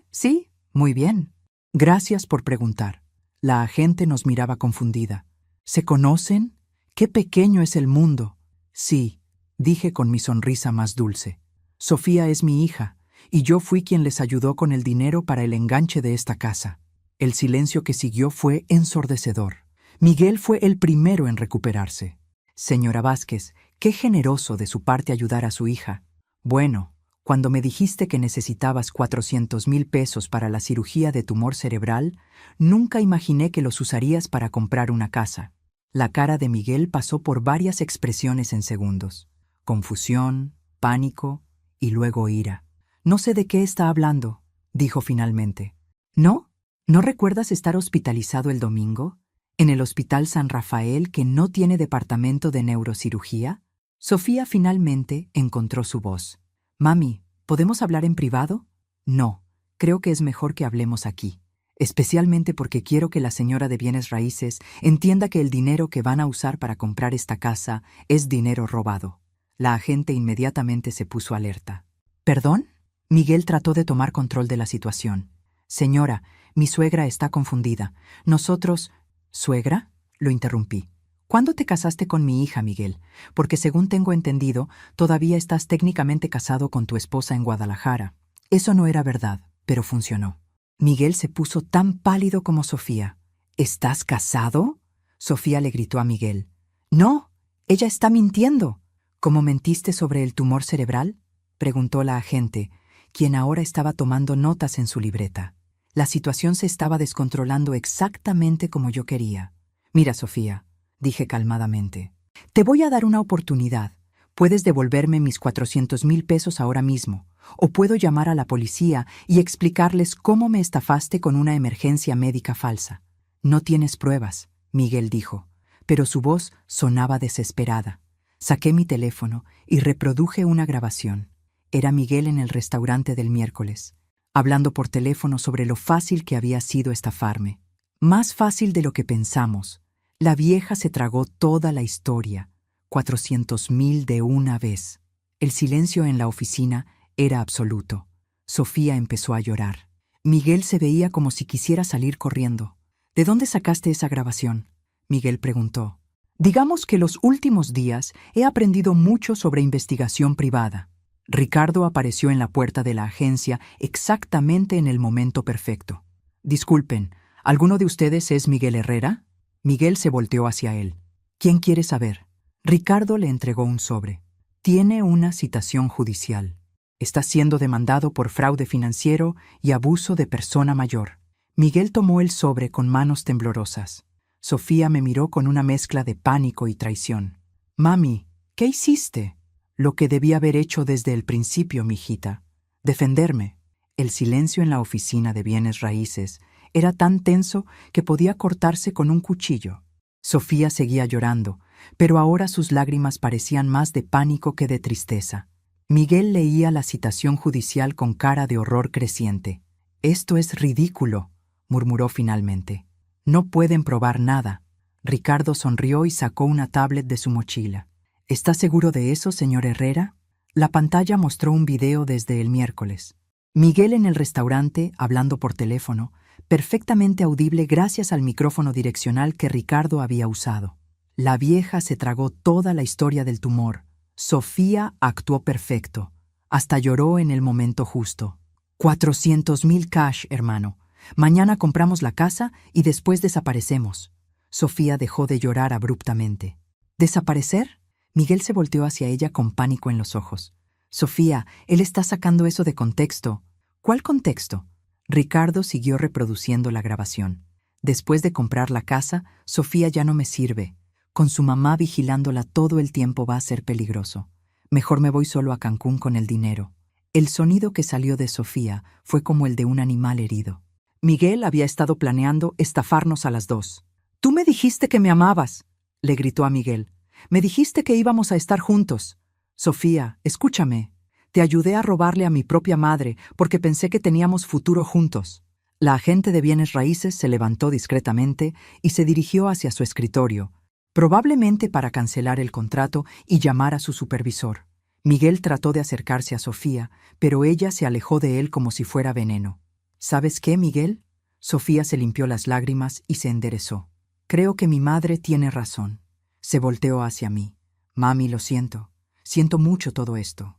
Sí, muy bien. Gracias por preguntar». La agente nos miraba confundida. «¿Se conocen? ¡Qué pequeño es el mundo!» «Sí», dije con mi sonrisa más dulce. «Sofía es mi hija, y yo fui quien les ayudó con el dinero para el enganche de esta casa». El silencio que siguió fue ensordecedor. Miguel fue el primero en recuperarse. «Señora Vázquez, qué generoso de su parte ayudar a su hija. Bueno, cuando me dijiste que necesitabas 400,000 pesos para la cirugía de tumor cerebral, nunca imaginé que los usarías para comprar una casa». La cara de Miguel pasó por varias expresiones en segundos. Confusión, pánico y luego ira. «No sé de qué está hablando», dijo finalmente. «¿No? ¿No recuerdas estar hospitalizado el domingo? ¿En el Hospital San Rafael que no tiene departamento de neurocirugía?» Sofía finalmente encontró su voz. «Mami, ¿podemos hablar en privado?» «No, creo que es mejor que hablemos aquí. Especialmente porque quiero que la señora de bienes raíces entienda que el dinero que van a usar para comprar esta casa es dinero robado». La agente inmediatamente se puso alerta. «¿Perdón?» Miguel trató de tomar control de la situación. «Señora, mi suegra está confundida. Nosotros...» «¿Suegra?», lo interrumpí. «¿Cuándo te casaste con mi hija, Miguel? Porque según tengo entendido, todavía estás técnicamente casado con tu esposa en Guadalajara». Eso no era verdad, pero funcionó. Miguel se puso tan pálido como Sofía. «¿Estás casado?», Sofía le gritó a Miguel. «No, ella está mintiendo». «¿Cómo mentiste sobre el tumor cerebral?», preguntó la agente, quien ahora estaba tomando notas en su libreta. La situación se estaba descontrolando exactamente como yo quería. «Mira, Sofía», dije calmadamente, «te voy a dar una oportunidad. Puedes devolverme mis 400,000 pesos ahora mismo, o puedo llamar a la policía y explicarles cómo me estafaste con una emergencia médica falsa». «No tienes pruebas», Miguel dijo, pero su voz sonaba desesperada. Saqué mi teléfono y reproduje una grabación. Era Miguel en el restaurante del miércoles, hablando por teléfono sobre lo fácil que había sido estafarme. Más fácil de lo que pensamos. La vieja se tragó toda la historia, 400,000 de una vez. El silencio en la oficina era absoluto. Sofía empezó a llorar. Miguel se veía como si quisiera salir corriendo. «¿De dónde sacaste esa grabación?», Miguel preguntó. «Digamos que los últimos días he aprendido mucho sobre investigación privada». Ricardo apareció en la puerta de la agencia exactamente en el momento perfecto. «Disculpen, ¿alguno de ustedes es Miguel Herrera?». Miguel se volteó hacia él. «¿Quién quiere saber?». Ricardo le entregó un sobre. «Tiene una citación judicial. Está siendo demandado por fraude financiero y abuso de persona mayor». Miguel tomó el sobre con manos temblorosas. Sofía me miró con una mezcla de pánico y traición. «Mami, ¿qué hiciste?». Lo que debí haber hecho desde el principio, mijita. Defenderme. El silencio en la oficina de bienes raíces era tan tenso que podía cortarse con un cuchillo. Sofía seguía llorando, pero ahora sus lágrimas parecían más de pánico que de tristeza. Miguel leía la citación judicial con cara de horror creciente. «Esto es ridículo», murmuró finalmente. «No pueden probar nada». Ricardo sonrió y sacó una tablet de su mochila. «¿Está seguro de eso, señor Herrera?» La pantalla mostró un video desde el miércoles. Miguel en el restaurante, hablando por teléfono, perfectamente audible gracias al micrófono direccional que Ricardo había usado. La vieja se tragó toda la historia del tumor. Sofía actuó perfecto. Hasta lloró en el momento justo. 400,000 cash, hermano. Mañana compramos la casa y después desaparecemos. Sofía dejó de llorar abruptamente. ¿Desaparecer? Miguel se volteó hacia ella con pánico en los ojos. Sofía, él está sacando eso de contexto. ¿Cuál contexto? Ricardo siguió reproduciendo la grabación. Después de comprar la casa, Sofía ya no me sirve. Con su mamá vigilándola todo el tiempo va a ser peligroso. Mejor me voy solo a Cancún con el dinero. El sonido que salió de Sofía fue como el de un animal herido. Miguel había estado planeando estafarnos a las dos. «Tú me dijiste que me amabas», le gritó a Miguel. «Me dijiste que íbamos a estar juntos. Sofía, escúchame. Te ayudé a robarle a mi propia madre porque pensé que teníamos futuro juntos». La agente de bienes raíces se levantó discretamente y se dirigió hacia su escritorio, probablemente para cancelar el contrato y llamar a su supervisor. Miguel trató de acercarse a Sofía, pero ella se alejó de él como si fuera veneno. «¿Sabes qué, Miguel?» Sofía se limpió las lágrimas y se enderezó. «Creo que mi madre tiene razón». Se volteó hacia mí. «Mami, lo siento. Siento mucho todo esto.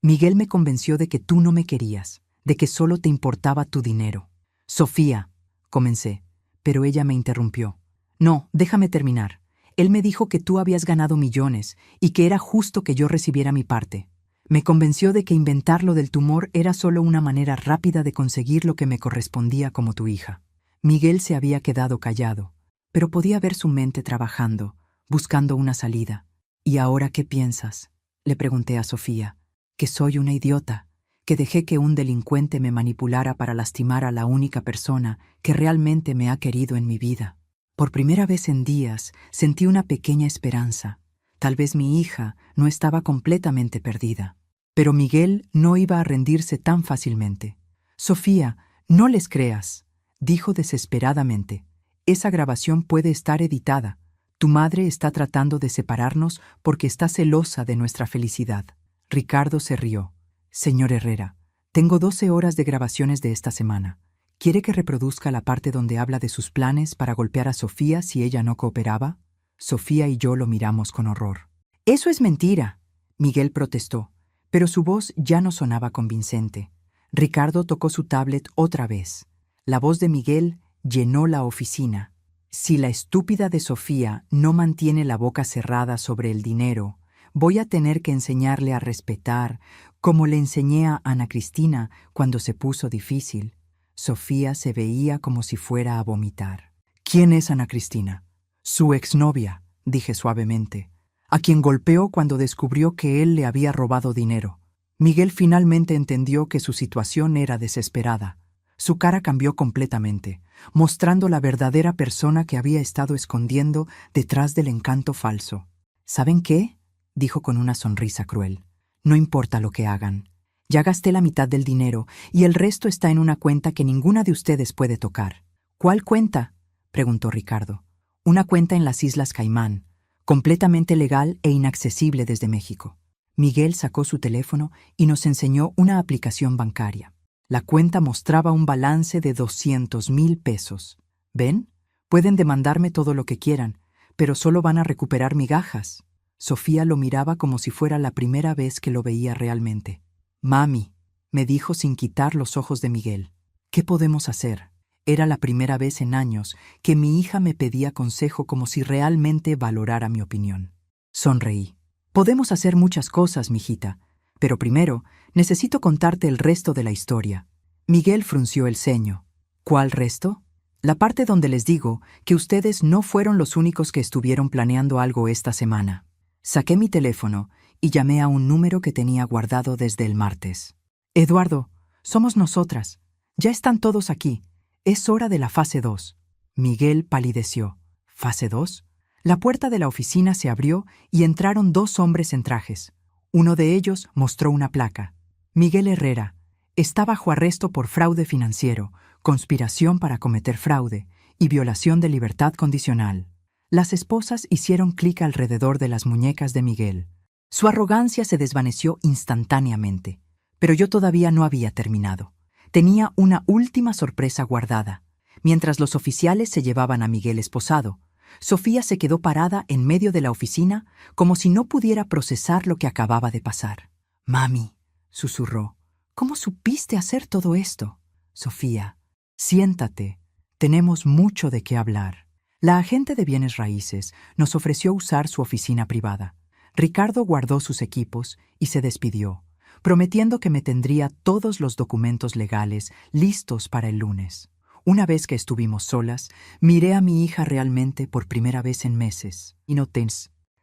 Miguel me convenció de que tú no me querías, de que solo te importaba tu dinero». «Sofía», comencé, pero ella me interrumpió. «No, déjame terminar. Él me dijo que tú habías ganado millones y que era justo que yo recibiera mi parte. Me convenció de que inventar lo del tumor era solo una manera rápida de conseguir lo que me correspondía como tu hija». Miguel se había quedado callado, pero podía ver su mente trabajando, buscando una salida. «¿Y ahora qué piensas?», le pregunté a Sofía. «Que soy una idiota, que dejé que un delincuente me manipulara para lastimar a la única persona que realmente me ha querido en mi vida». Por primera vez en días sentí una pequeña esperanza. Tal vez mi hija no estaba completamente perdida. Pero Miguel no iba a rendirse tan fácilmente. «Sofía, no les creas», dijo desesperadamente. «Esa grabación puede estar editada. Tu madre está tratando de separarnos porque está celosa de nuestra felicidad». Ricardo se rió. «Señor Herrera, tengo 12 horas de grabaciones de esta semana. ¿Quiere que reproduzca la parte donde habla de sus planes para golpear a Sofía si ella no cooperaba?» Sofía y yo lo miramos con horror. «Eso es mentira», Miguel protestó, pero su voz ya no sonaba convincente. Ricardo tocó su tablet otra vez. La voz de Miguel llenó la oficina. «Si la estúpida de Sofía no mantiene la boca cerrada sobre el dinero, voy a tener que enseñarle a respetar, como le enseñé a Ana Cristina cuando se puso difícil». Sofía se veía como si fuera a vomitar. «¿Quién es Ana Cristina?» «Su exnovia», dije suavemente, «a quien golpeó cuando descubrió que él le había robado dinero». Miguel finalmente entendió que su situación era desesperada. Su cara cambió completamente, mostrando la verdadera persona que había estado escondiendo detrás del encanto falso. «¿Saben qué?», dijo con una sonrisa cruel. «No importa lo que hagan. Ya gasté la mitad del dinero y el resto está en una cuenta que ninguna de ustedes puede tocar». «¿Cuál cuenta?», preguntó Ricardo. «Una cuenta en las Islas Caimán, completamente legal e inaccesible desde México». Miguel sacó su teléfono y nos enseñó una aplicación bancaria. La cuenta mostraba un balance de 200,000 pesos. «¿Ven? Pueden demandarme todo lo que quieran, pero solo van a recuperar migajas». Sofía lo miraba como si fuera la primera vez que lo veía realmente. «Mami», me dijo sin quitar los ojos de Miguel, «¿qué podemos hacer?». Era la primera vez en años que mi hija me pedía consejo como si realmente valorara mi opinión. Sonreí. «Podemos hacer muchas cosas, mijita, pero primero necesito contarte el resto de la historia». Miguel frunció el ceño. «¿Cuál resto?». «La parte donde les digo que ustedes no fueron los únicos que estuvieron planeando algo esta semana». Saqué mi teléfono y llamé a un número que tenía guardado desde el martes. Eduardo, somos nosotras. Ya están todos aquí. Es hora de la fase 2. Miguel palideció. ¿Fase 2? La puerta de la oficina se abrió y entraron 2 hombres en trajes. Uno de ellos mostró una placa. Miguel Herrera. Está bajo arresto por fraude financiero, conspiración para cometer fraude y violación de libertad condicional. Las esposas hicieron clic alrededor de las muñecas de Miguel. Su arrogancia se desvaneció instantáneamente, pero yo todavía no había terminado. Tenía una última sorpresa guardada. Mientras los oficiales se llevaban a Miguel esposado, Sofía se quedó parada en medio de la oficina como si no pudiera procesar lo que acababa de pasar. «Mami», susurró, «¿cómo supiste hacer todo esto?» «Sofía, siéntate. Tenemos mucho de qué hablar». La agente de bienes raíces nos ofreció usar su oficina privada. Ricardo guardó sus equipos y se despidió, prometiendo que me tendría todos los documentos legales listos para el lunes. Una vez que estuvimos solas, miré a mi hija realmente por primera vez en meses. Y noté,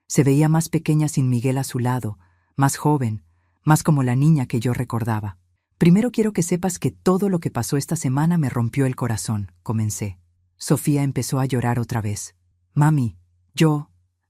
se veía más pequeña sin Miguel a su lado, más joven, más como la niña que yo recordaba. «Primero quiero que sepas que todo lo que pasó esta semana me rompió el corazón», comencé. Sofía empezó a llorar otra vez. «Mami,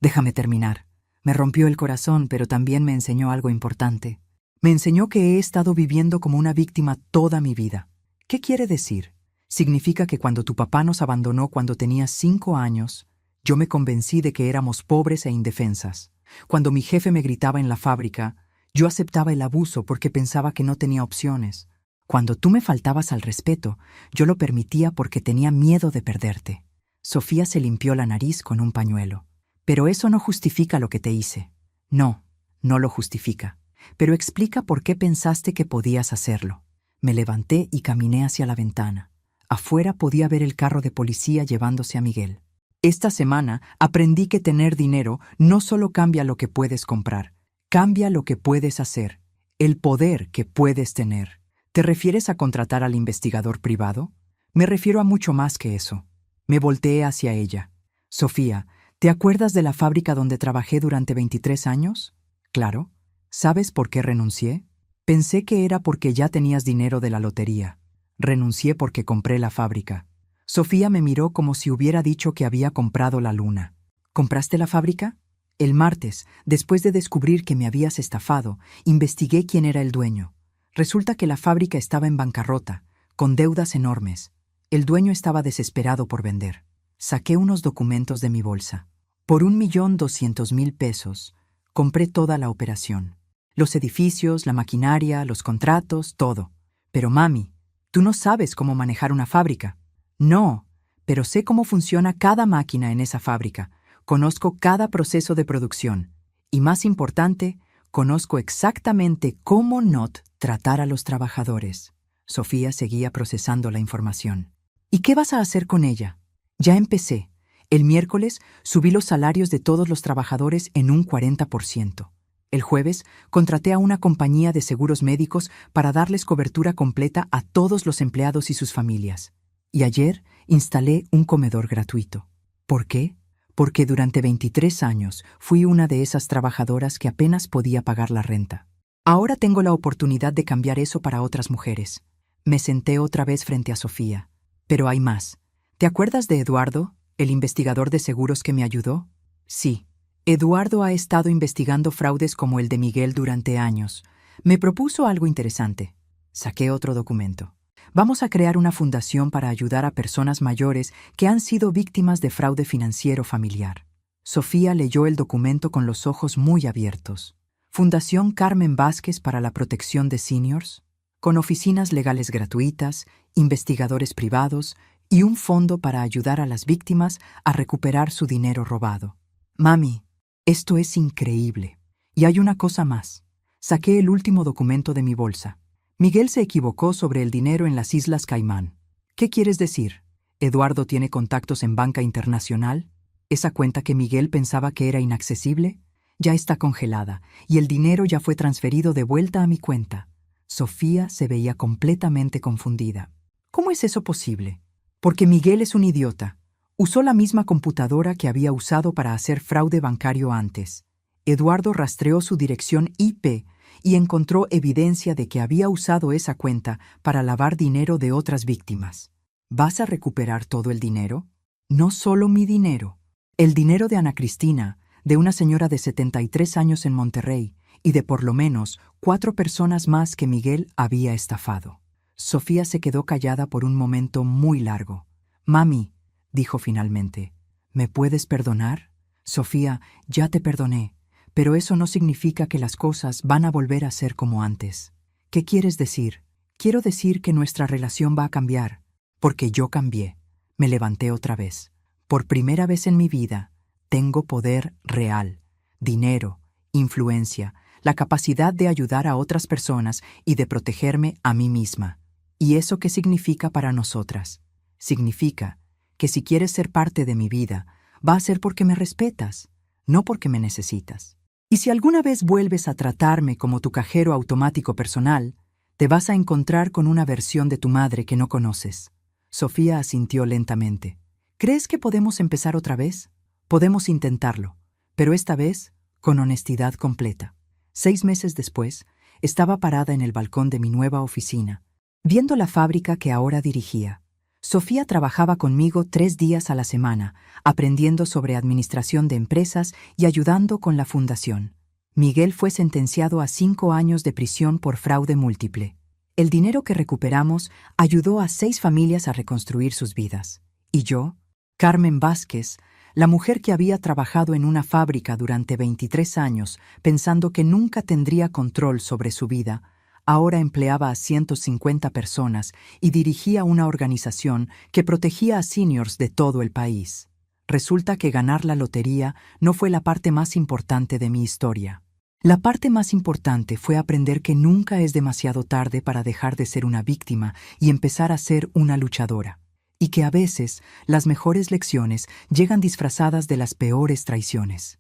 déjame terminar. Me rompió el corazón, pero también me enseñó algo importante. Me enseñó que he estado viviendo como una víctima toda mi vida». «¿Qué quiere decir?» «Significa que cuando tu papá nos abandonó cuando tenías 5 años, yo me convencí de que éramos pobres e indefensas. Cuando mi jefe me gritaba en la fábrica, yo aceptaba el abuso porque pensaba que no tenía opciones. Cuando tú me faltabas al respeto, yo lo permitía porque tenía miedo de perderte». Sofía se limpió la nariz con un pañuelo. «Pero eso no justifica lo que te hice». «No, no lo justifica. Pero explica por qué pensaste que podías hacerlo». Me levanté y caminé hacia la ventana. Afuera podía ver el carro de policía llevándose a Miguel. Esta semana aprendí que tener dinero no solo cambia lo que puedes comprar, cambia lo que puedes hacer, el poder que puedes tener. ¿Te refieres a contratar al investigador privado? Me refiero a mucho más que eso. Me volteé hacia ella. «Sofía, ¿te acuerdas de la fábrica donde trabajé durante 23 años? Claro. ¿Sabes por qué renuncié? Pensé que era porque ya tenías dinero de la lotería. Renuncié porque compré la fábrica». Sofía me miró como si hubiera dicho que había comprado la luna. «¿Compraste la fábrica?» «El martes, después de descubrir que me habías estafado, investigué quién era el dueño. Resulta que la fábrica estaba en bancarrota, con deudas enormes. El dueño estaba desesperado por vender. Saqué unos documentos de mi bolsa. Por 1.200.000 pesos, compré toda la operación. Los edificios, la maquinaria, los contratos, todo. Pero mami, tú no sabes cómo manejar una fábrica». «No, pero sé cómo funciona cada máquina en esa fábrica. Conozco cada proceso de producción. Y más importante, conozco exactamente cómo not tratar a los trabajadores». Sofía seguía procesando la información. «¿Y qué vas a hacer con ella?» «Ya empecé. El miércoles subí los salarios de todos los trabajadores en un 40%. El jueves contraté a una compañía de seguros médicos para darles cobertura completa a todos los empleados y sus familias. Y ayer instalé un comedor gratuito. ¿Por qué? Porque durante 23 años fui una de esas trabajadoras que apenas podía pagar la renta. Ahora tengo la oportunidad de cambiar eso para otras mujeres». Me senté otra vez frente a Sofía. «Pero hay más. ¿Te acuerdas de Eduardo, el investigador de seguros que me ayudó?» «Sí. Eduardo ha estado investigando fraudes como el de Miguel durante años. Me propuso algo interesante». Saqué otro documento. «Vamos a crear una fundación para ayudar a personas mayores que han sido víctimas de fraude financiero familiar». Sofía leyó el documento con los ojos muy abiertos. «Fundación Carmen Vázquez para la protección de seniors, con oficinas legales gratuitas, investigadores privados y un fondo para ayudar a las víctimas a recuperar su dinero robado». «Mami, esto es increíble. Y hay una cosa más». Saqué el último documento de mi bolsa. «Miguel se equivocó sobre el dinero en las Islas Caimán». «¿Qué quieres decir? ¿Eduardo tiene contactos en banca internacional? ¿Esa cuenta que Miguel pensaba que era inaccesible? Ya está congelada y el dinero ya fue transferido de vuelta a mi cuenta». Sofía se veía completamente confundida. «¿Cómo es eso posible?» «Porque Miguel es un idiota. Usó la misma computadora que había usado para hacer fraude bancario antes. Eduardo rastreó su dirección IP y encontró evidencia de que había usado esa cuenta para lavar dinero de otras víctimas. ¿Vas a recuperar todo el dinero? No solo mi dinero. El dinero de Ana Cristina, de una señora de 73 años en Monterrey, y de por lo menos 4 personas más que Miguel había estafado. Sofía se quedó callada por un momento muy largo. «Mami», dijo finalmente, «¿me puedes perdonar?» «Sofía, ya te perdoné, pero eso no significa que las cosas van a volver a ser como antes». «¿Qué quieres decir?» «Quiero decir que nuestra relación va a cambiar, porque yo cambié. Me levanté otra vez. Por primera vez en mi vida, tengo poder real, dinero, influencia, la capacidad de ayudar a otras personas y de protegerme a mí misma. ¿Y eso qué significa para nosotras? Significa que si quieres ser parte de mi vida, va a ser porque me respetas, no porque me necesitas. Y si alguna vez vuelves a tratarme como tu cajero automático personal, te vas a encontrar con una versión de tu madre que no conoces». Sofía asintió lentamente. «¿Crees que podemos empezar otra vez? Podemos intentarlo, pero esta vez con honestidad completa». 6 meses después, estaba parada en el balcón de mi nueva oficina, viendo la fábrica que ahora dirigía. Sofía trabajaba conmigo 3 días a la semana, aprendiendo sobre administración de empresas y ayudando con la fundación. Miguel fue sentenciado a 5 años de prisión por fraude múltiple. El dinero que recuperamos ayudó a 6 familias a reconstruir sus vidas. Y yo, Carmen Vázquez, la mujer que había trabajado en una fábrica durante 23 años pensando que nunca tendría control sobre su vida, ahora empleaba a 150 personas y dirigía una organización que protegía a seniors de todo el país. Resulta que ganar la lotería no fue la parte más importante de mi historia. La parte más importante fue aprender que nunca es demasiado tarde para dejar de ser una víctima y empezar a ser una luchadora. Y que a veces las mejores lecciones llegan disfrazadas de las peores traiciones.